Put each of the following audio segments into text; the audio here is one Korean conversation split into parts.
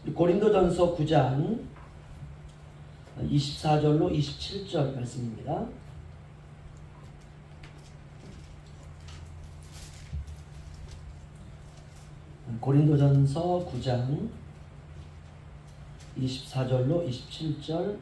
고린도전서 9장 24절로 27절 말씀입니다. 고린도전서 9장 24절로 27절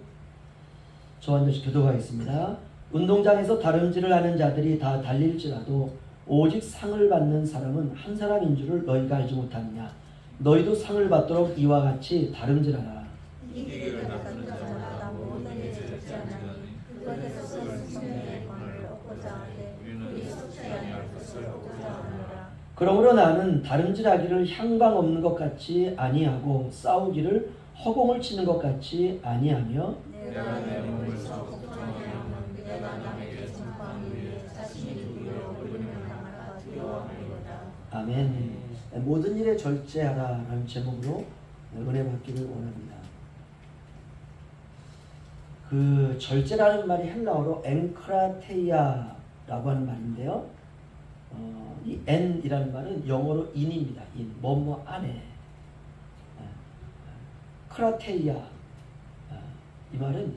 저와 함께 교독하겠습니다. 운동장에서 다름질을 하는 자들이 다 달릴지라도 오직 상을 받는 사람은 한 사람인 줄을 너희가 알지 못하느냐. 너희도 상을 받도록 이와 같이 다름질하라. 이기를 나타낸 자마다 모든 일을 절제하나니 그것에서 성령의 영광을 얻고자 하되 우리 속지 아니할 것을 얻고자 하노라. 그러므로 나는 다름질하기를 향방 없는 것 같이 아니하고 싸우기를 허공을 치는 것 같이 아니하며 내가 내 몸을 걱정하면 내가 남에게 전파하기 위해 자신이 누구로 올리는 당할까 두려워하리로다. 아멘. 모든 일에 절제하라 라는 제목으로 은혜 받기를 원합니다. 그 절제라는 말이 헬라어로 엔크라테이아라고 하는 말인데요. 이 엔이라는 말은 영어로 인입니다. 인, 뭐뭐 안에. 크라테이아, 이 말은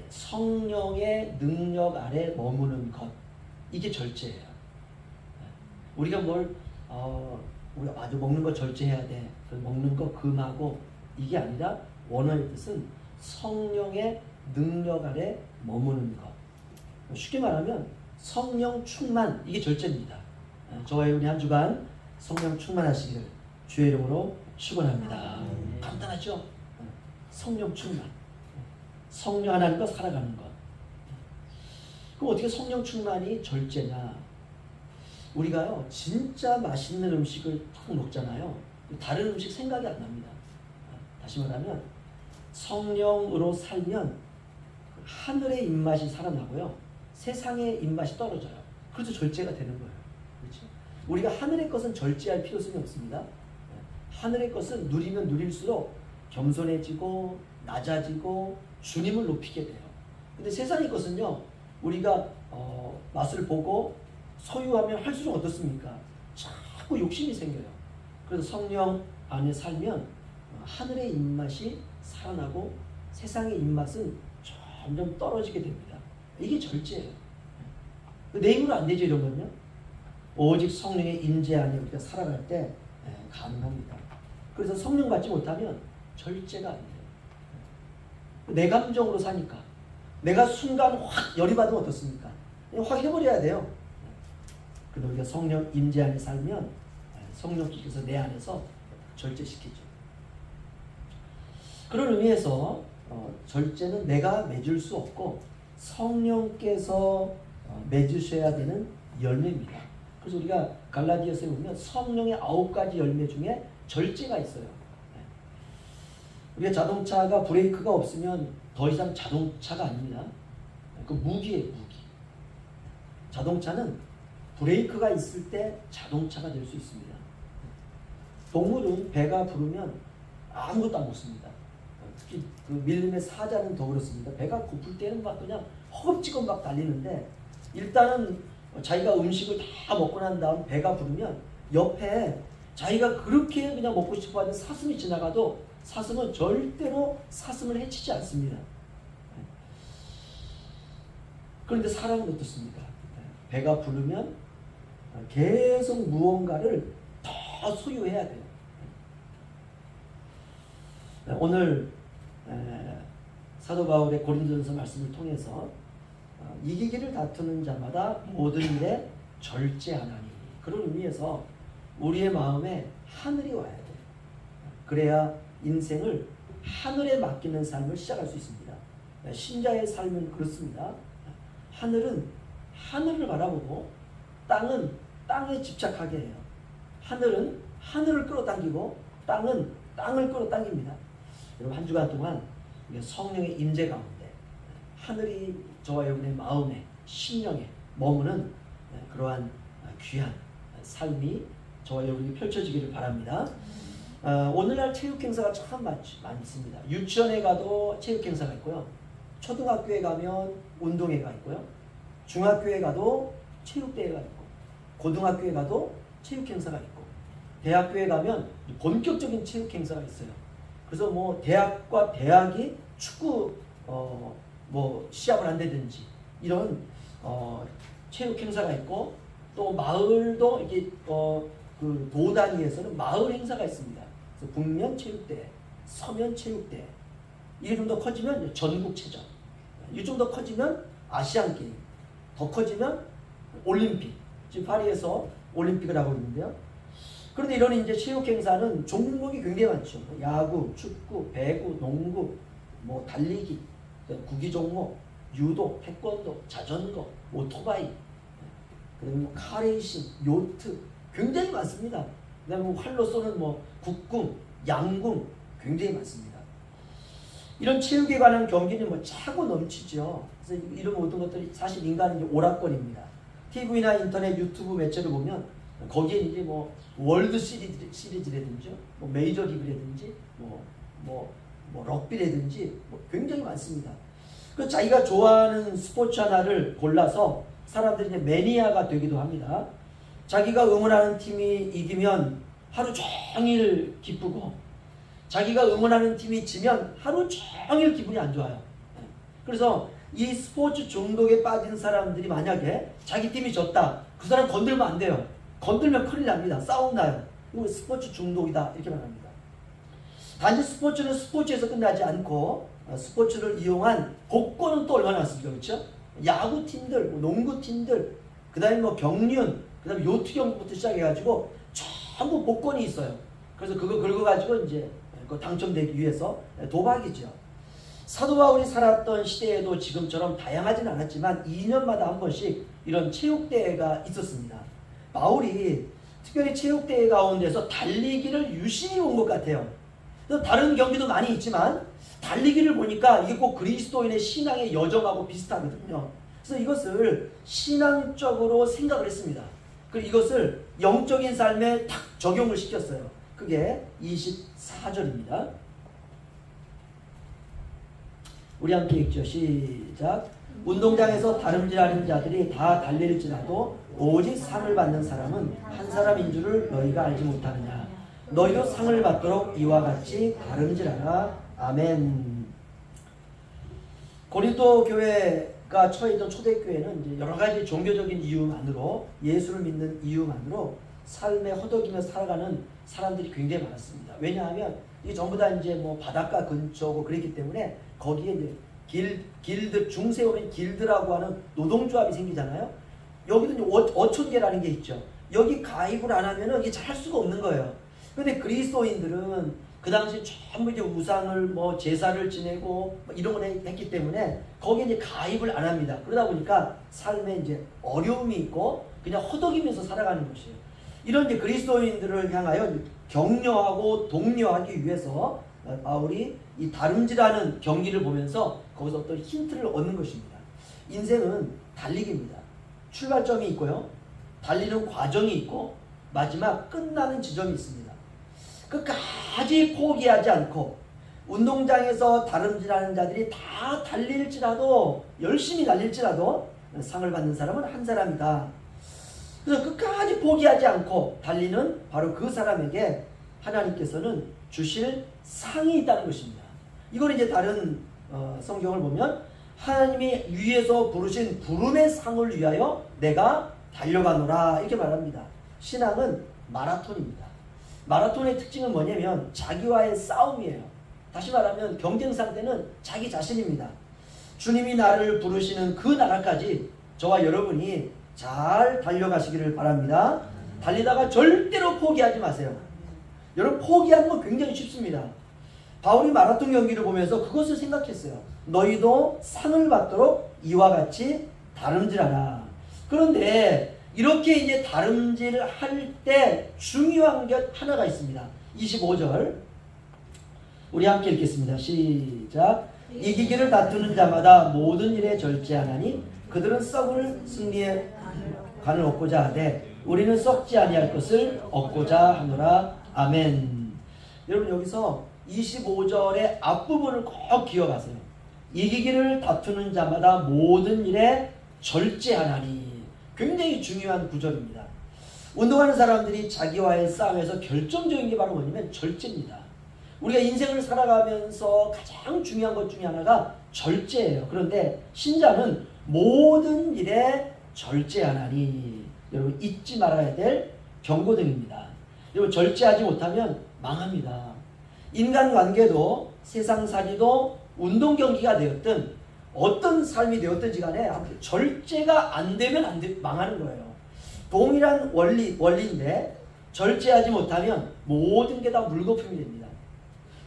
성령의 능력 아래 머무는 것, 이게 절제예요. 우리가 우리가 아주 먹는 거 절제해야 돼, 먹는 거 금하고, 이게 아니라 원어의 뜻은 성령의 능력 아래 머무는 것. 쉽게 말하면 성령 충만, 이게 절제입니다. 저와 여러분이 한 주간 성령 충만하시기를 주의 이름으로 축원합니다. 간단하죠? 성령 충만. 성령 하나님과 살아가는 것. 그럼 어떻게 성령 충만이 절제냐? 우리가요, 진짜 맛있는 음식을 탁 먹잖아요. 다른 음식 생각이 안 납니다. 다시 말하면 성령으로 살면 하늘의 입맛이 살아나고요, 세상의 입맛이 떨어져요. 그래서 절제가 되는 거예요. 그렇죠? 우리가 하늘의 것은 절제할 필요성이 없습니다. 하늘의 것은 누리면 누릴수록 겸손해지고 낮아지고 주님을 높이게 돼요. 근데 세상의 것은요, 우리가 맛을 보고 소유하면 할수록 어떻습니까? 자꾸 욕심이 생겨요. 그래서 성령 안에 살면 하늘의 입맛이 살아나고 세상의 입맛은 점점 떨어지게 됩니다. 이게 절제예요. 내 힘으로 안 되죠, 이런 건요. 오직 성령의 임재 안에 우리가 살아갈 때 가능합니다. 그래서 성령 받지 못하면 절제가 안 돼요. 내 감정으로 사니까. 내가 순간 확 열이 받으면 어떻습니까? 확 해버려야 돼요. 그래서 우리가 성령 임재 안에 살면 성령께서 내 안에서 절제시키죠. 그런 의미에서 절제는 내가 맺을 수 없고 성령께서 맺으셔야 되는 열매입니다. 그래서 우리가 갈라디아서에 보면 성령의 9가지 열매 중에 절제가 있어요. 우리가 자동차가 브레이크가 없으면 더 이상 자동차가 아닙니다. 그 무기예요, 무기. 자동차는 브레이크가 있을 때 자동차가 될 수 있습니다. 동물은 배가 부르면 아무것도 안 먹습니다. 특히 그 밀림의 사자는 더 그렇습니다. 배가 고플 때는 막 그냥 허겁지겁 막 달리는데, 일단은 자기가 음식을 다 먹고 난 다음 배가 부르면 옆에 자기가 그렇게 그냥 먹고 싶어 하는 사슴이 지나가도 사슴은 절대로 사슴을 해치지 않습니다. 그런데 사람은 어떻습니까? 배가 부르면 계속 무언가를 더 소유해야 돼요. 오늘 사도 바울의 고린도전서 말씀을 통해서 이기기를 다투는 자마다 모든 일에 절제하나니, 그런 의미에서 우리의 마음에 하늘이 와야 돼요. 그래야 인생을 하늘에 맡기는 삶을 시작할 수 있습니다. 신자의 삶은 그렇습니다. 하늘은 하늘을 바라보고 땅은 땅에 집착하게 해요. 하늘은 하늘을 끌어당기고 땅은 땅을 끌어당깁니다. 여러분, 한 주간 동안 성령의 임재 가운데 하늘이 저와 여러분의 마음에, 심령에 머무는 그러한 귀한 삶이 저와 여러분이 펼쳐지기를 바랍니다. 오늘날 체육 행사가 참 많습니다. 유치원에 가도 체육 행사가 있고요, 초등학교에 가면 운동회가 있고요, 중학교에 가도 체육대회가 있고, 고등학교에 가도 체육 행사가 있고, 대학교에 가면 본격적인 체육 행사가 있어요. 그래서 뭐 대학과 대학이 축구 뭐 시합을 한다든지 이런 체육 행사가 있고, 또 마을도 이게 그 도 단위에서는 마을 행사가 있습니다. 그래서 북면 체육대, 서면 체육대, 이게 좀 더 커지면 전국체전, 이게 좀 더 커지면 아시안 게임, 더 커지면 올림픽. 지금 파리에서 올림픽을 하고 있는데요. 그런데 이런 이제 체육 행사는 종목이 굉장히 많죠. 야구, 축구, 배구, 농구, 뭐 달리기, 구기 종목, 유도, 태권도, 자전거, 오토바이, 그다음에 뭐 카레이싱, 요트, 굉장히 많습니다. 그다음에 뭐 활로 쏘는 뭐 국궁, 양궁, 굉장히 많습니다. 이런 체육에 관한 경기는 뭐 차고 넘치죠. 그래서 이런 모든 것들이 사실 인간은 이제 오락거리입니다. TV나 인터넷, 유튜브 매체를 보면 거기에 이제 뭐 월드 시리즈라든지, 뭐 메이저 리그라든지, 뭐 럭비라든지 뭐 굉장히 많습니다. 그 자기가 좋아하는 스포츠 하나를 골라서 사람들이 이제 매니아가 되기도 합니다. 자기가 응원하는 팀이 이기면 하루 종일 기쁘고, 자기가 응원하는 팀이 지면 하루 종일 기분이 안 좋아요. 그래서 이 스포츠 중독에 빠진 사람들이 만약에 자기 팀이 졌다, 그 사람 건들면 안 돼요. 건들면 큰일 납니다. 싸움 나요. 이거 스포츠 중독이다, 이렇게 말합니다. 단지 스포츠는 스포츠에서 끝나지 않고 스포츠를 이용한 복권은 또 얼마나 많습니까? 그렇죠? 야구팀들, 뭐 농구팀들, 그 다음에 뭐 경륜, 그 다음에 요트 경기부터 시작해가지고 전부 복권이 있어요. 그래서 그거 긁어가지고 이제 당첨되기 위해서 도박이죠. 사도 바울이 살았던 시대에도 지금처럼 다양하진 않았지만 2년마다 한 번씩 이런 체육대회가 있었습니다. 바울이 특별히 체육대회 가운데서 달리기를 유심히 본 것 같아요. 다른 경기도 많이 있지만 달리기를 보니까 이게 꼭 그리스도인의 신앙의 여정하고 비슷하거든요. 그래서 이것을 신앙적으로 생각을 했습니다. 그리고 이것을 영적인 삶에 딱 적용을 시켰어요. 그게 24절입니다. 우리 함께 읽죠. 시작. 운동장에서 다름질하는 자들이 다 달릴지라도 오직 상을 받는 사람은 한 사람인 줄을 너희가 알지 못하느냐. 너희도 상을 받도록 이와 같이 다름질하라. 아멘. 고린도 교회가 처해있던 초대교회는 이제 여러 가지 종교적인 이유만으로, 예수를 믿는 이유만으로 삶에 허덕이며 살아가는 사람들이 굉장히 많았습니다. 왜냐하면 이게 전부 다 이제 뭐 바닷가 근처고 그랬기 때문에 거기에 이제 길드, 중세오는 길드라고 하는 노동조합이 생기잖아요. 여기도 이제 어촌계라는 게 있죠. 여기 가입을 안 하면은 이게 잘 할 수가 없는 거예요. 근데 그리스도인들은 그 당시 전부 이제 우상을 뭐 제사를 지내고 뭐 이런 걸 했기 때문에 거기에 이제 가입을 안 합니다. 그러다 보니까 삶에 이제 어려움이 있고 그냥 허덕이면서 살아가는 것이에요. 이런 이제 그리스도인들을 향하여 격려하고 독려하기 위해서 바울이 이 다름질하는 경기를 보면서 거기서 어떤 힌트를 얻는 것입니다. 인생은 달리기입니다. 출발점이 있고요. 달리는 과정이 있고 마지막 끝나는 지점이 있습니다. 끝까지 포기하지 않고 운동장에서 다름질하는 자들이 다 달릴지라도, 열심히 달릴지라도 상을 받는 사람은 한 사람이다. 그래서 끝까지 포기하지 않고 달리는 바로 그 사람에게 하나님께서는 주실 상이 있다는 것입니다. 이걸 이제 다른 성경을 보면 하나님이 위에서 부르신 부름의 상을 위하여 내가 달려가노라, 이렇게 말합니다. 신앙은 마라톤입니다. 마라톤의 특징은 뭐냐면 자기와의 싸움이에요. 다시 말하면 경쟁 상대는 자기 자신입니다. 주님이 나를 부르시는 그 나라까지 저와 여러분이 잘 달려가시기를 바랍니다. 달리다가 절대로 포기하지 마세요. 여러분, 포기하는 건 굉장히 쉽습니다. 바울이 마라톤 경기를 보면서 그것을 생각했어요. 너희도 상을 받도록 이와 같이 다름질하라. 그런데 이렇게 이제 다름질을 할 때 중요한 것 하나가 있습니다. 25절 우리 함께 읽겠습니다. 시작. 이기기를 다투는 자마다 모든 일에 절제하나니 그들은 썩을 승리에 간을 얻고자 하되 우리는 썩지 아니할 것을 얻고자 하노라. 아멘. 여러분, 여기서 25절의 앞부분을 꼭 기억하세요. 이기기를 다투는 자마다 모든 일에 절제하나니. 굉장히 중요한 구절입니다. 운동하는 사람들이 자기와의 싸움에서 결정적인 게 바로 뭐냐면 절제입니다. 우리가 인생을 살아가면서 가장 중요한 것 중에 하나가 절제예요. 그런데 신자는 모든 일에 절제하나니, 여러분 잊지 말아야 될 경고등입니다. 여러분 절제하지 못하면 망합니다. 인간관계도 세상살이도 운동경기가 되었든 어떤 삶이 되었든지 간에 절제가 안 되면 망하는 거예요. 동일한 원리인데 절제하지 못하면 모든 게 다 물거품이 됩니다.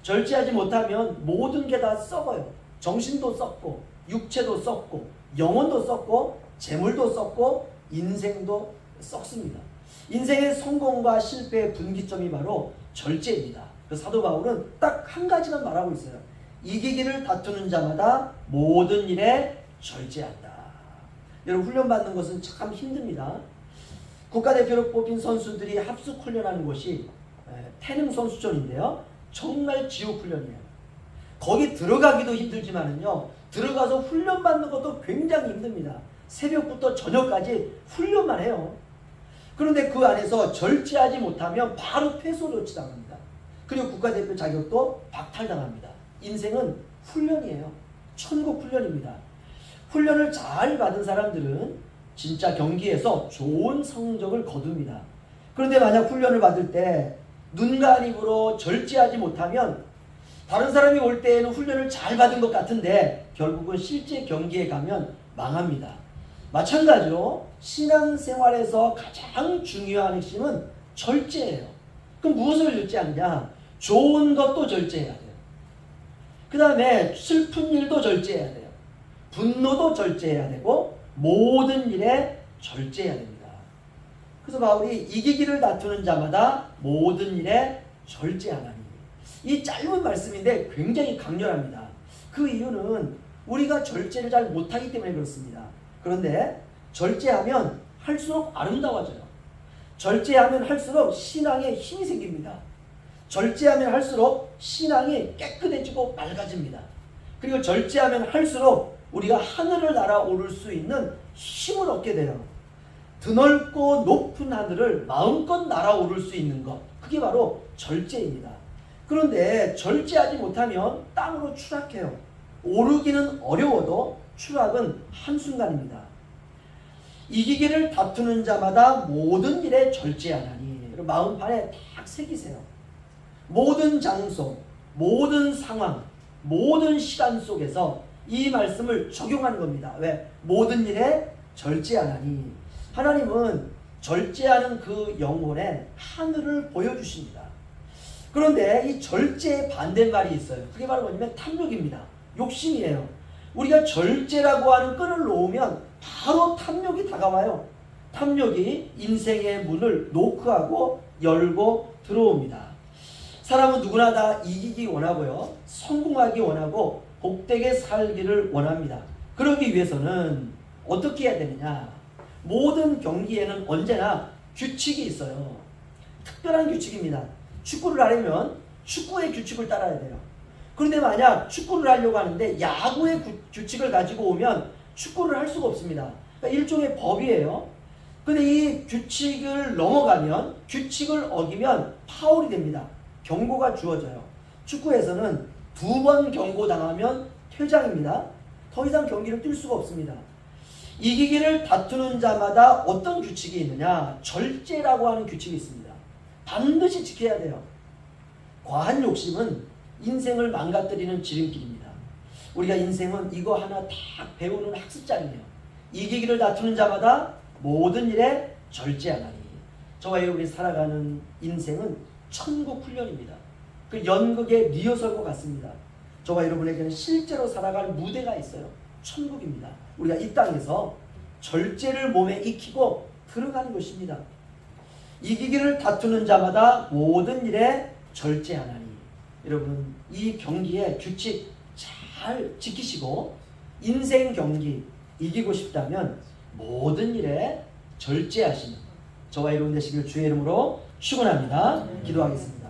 절제하지 못하면 모든 게 다 썩어요. 정신도 썩고 육체도 썩고 영혼도 썩고 재물도 썩고 인생도 썩습니다. 인생의 성공과 실패의 분기점이 바로 절제입니다. 그래서 사도 바울은 딱 한 가지만 말하고 있어요. 이기기를 다투는 자마다 모든 일에 절제한다. 여러분 훈련받는 것은 참 힘듭니다. 국가대표로 뽑힌 선수들이 합숙 훈련하는 곳이 태릉 선수촌인데요. 정말 지옥 훈련이에요. 거기 들어가기도 힘들지만은요, 들어가서 훈련받는 것도 굉장히 힘듭니다. 새벽부터 저녁까지 훈련만 해요. 그런데 그 안에서 절제하지 못하면 바로 퇴소 조치당합니다. 그리고 국가대표 자격도 박탈당합니다. 인생은 훈련이에요. 천국 훈련입니다. 훈련을 잘 받은 사람들은 진짜 경기에서 좋은 성적을 거둡니다. 그런데 만약 훈련을 받을 때 눈과 입으로 절제하지 못하면 다른 사람이 올 때에는 훈련을 잘 받은 것 같은데 결국은 실제 경기에 가면 망합니다. 마찬가지로 신앙생활에서 가장 중요한 핵심은 절제예요. 그럼 무엇을 절제하느냐? 좋은 것도 절제해야 돼요. 그 다음에 슬픈 일도 절제해야 돼요. 분노도 절제해야 되고 모든 일에 절제해야 됩니다. 그래서 바울이 이기기를 다투는 자마다 모든 일에 절제하나니, 이 짧은 말씀인데 굉장히 강렬합니다. 그 이유는 우리가 절제를 잘 못하기 때문에 그렇습니다. 그런데 절제하면 할수록 아름다워져요. 절제하면 할수록 신앙에 힘이 생깁니다. 절제하면 할수록 신앙이 깨끗해지고 맑아집니다. 그리고 절제하면 할수록 우리가 하늘을 날아오를 수 있는 힘을 얻게 돼요. 드넓고 높은 하늘을 마음껏 날아오를 수 있는 것, 그게 바로 절제입니다. 그런데 절제하지 못하면 땅으로 추락해요. 오르기는 어려워도 추락은 한순간입니다. 이기기를 다투는 자마다 모든 일에 절제하나니, 마음판에 딱 새기세요. 모든 장소, 모든 상황, 모든 시간 속에서 이 말씀을 적용하는 겁니다. 왜? 모든 일에 절제하나니, 하나님은 절제하는 그 영혼의 하늘을 보여주십니다. 그런데 이 절제의 반대말이 있어요. 그게 바로 뭐냐면 탐욕입니다. 욕심이에요. 우리가 절제라고 하는 끈을 놓으면 바로 탐욕이 다가와요. 탐욕이 인생의 문을 노크하고 열고 들어옵니다. 사람은 누구나 다 이기기 원하고요, 성공하기 원하고 복되게 살기를 원합니다. 그러기 위해서는 어떻게 해야 되느냐? 모든 경기에는 언제나 규칙이 있어요. 특별한 규칙입니다. 축구를 하려면 축구의 규칙을 따라야 돼요. 그런데 만약 축구를 하려고 하는데 야구의 규칙을 가지고 오면 축구를 할 수가 없습니다. 그러니까 일종의 법이에요. 근데 이 규칙을 넘어가면, 규칙을 어기면 파울이 됩니다. 경고가 주어져요. 축구에서는 2번 경고당하면 퇴장입니다. 더 이상 경기를 뛸 수가 없습니다. 이기기를 다투는 자마다 어떤 규칙이 있느냐? 절제라고 하는 규칙이 있습니다. 반드시 지켜야 돼요. 과한 욕심은 인생을 망가뜨리는 지름길입니다. 우리가 인생은 이거 하나 다 배우는 학습장이에요. 이기기를 다투는 자마다 모든 일에 절제하나니. 저와 여러분이 살아가는 인생은 천국 훈련입니다. 그 연극의 리허설과 같습니다. 저와 여러분에게는 실제로 살아갈 무대가 있어요. 천국입니다. 우리가 이 땅에서 절제를 몸에 익히고 들어가는 것입니다. 이기기를 다투는 자마다 모든 일에 절제하나니. 여러분, 이 경기의 규칙 잘 지키시고 인생 경기 이기고 싶다면 모든 일에 절제하시는 저와 여러분 되시길 주의 이름으로 축원합니다. 기도하겠습니다.